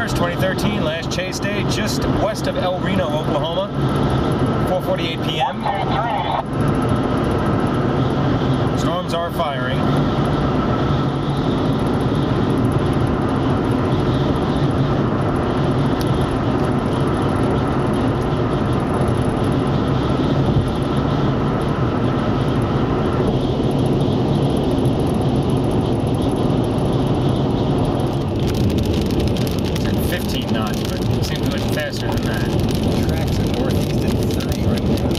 1st, 2013, last chase day, just west of El Reno, Oklahoma, 4:48 p.m. Storms are firing. Faster than that. Tracks are northeast at 30 right now.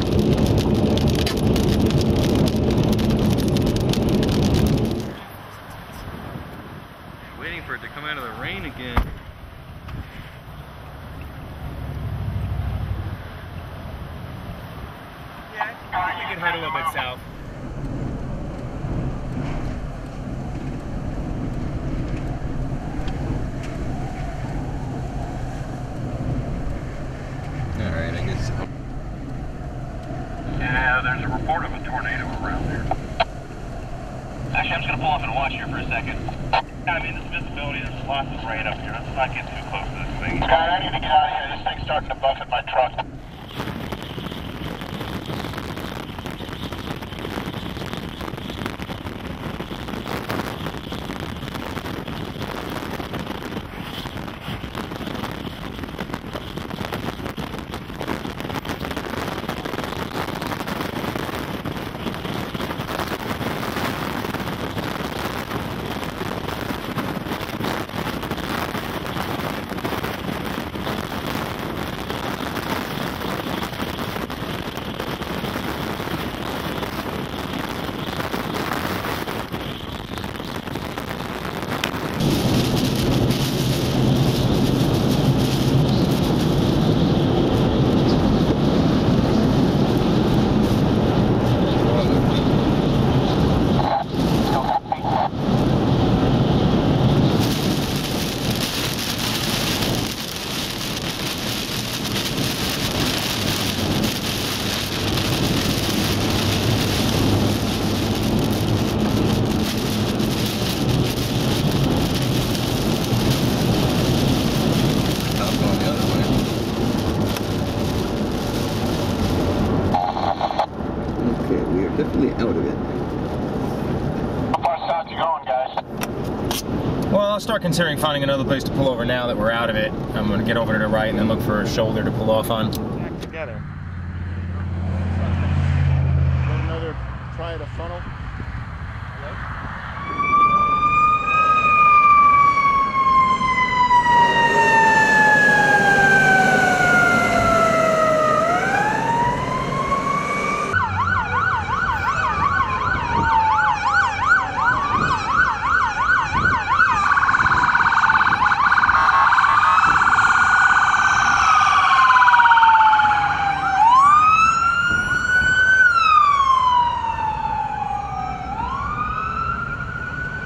Waiting for it to come out of the rain again. Yeah, I think we could head a little bit south. Yeah, there's a report of a tornado around there. Actually, I'm just going to pull off and watch here for a second. I mean, this visibility, there's lots of rain up here. Let's not get too close to this thing. Scott, I need to get out of here. This thing's starting to buffet my truck. Definitely out of it. How far south you going, guys? Well, I'll start considering finding another place to pull over now that we're out of it. I'm going to get over to the right and then look for a shoulder to pull off on. Back together. Another try at a funnel. Hello?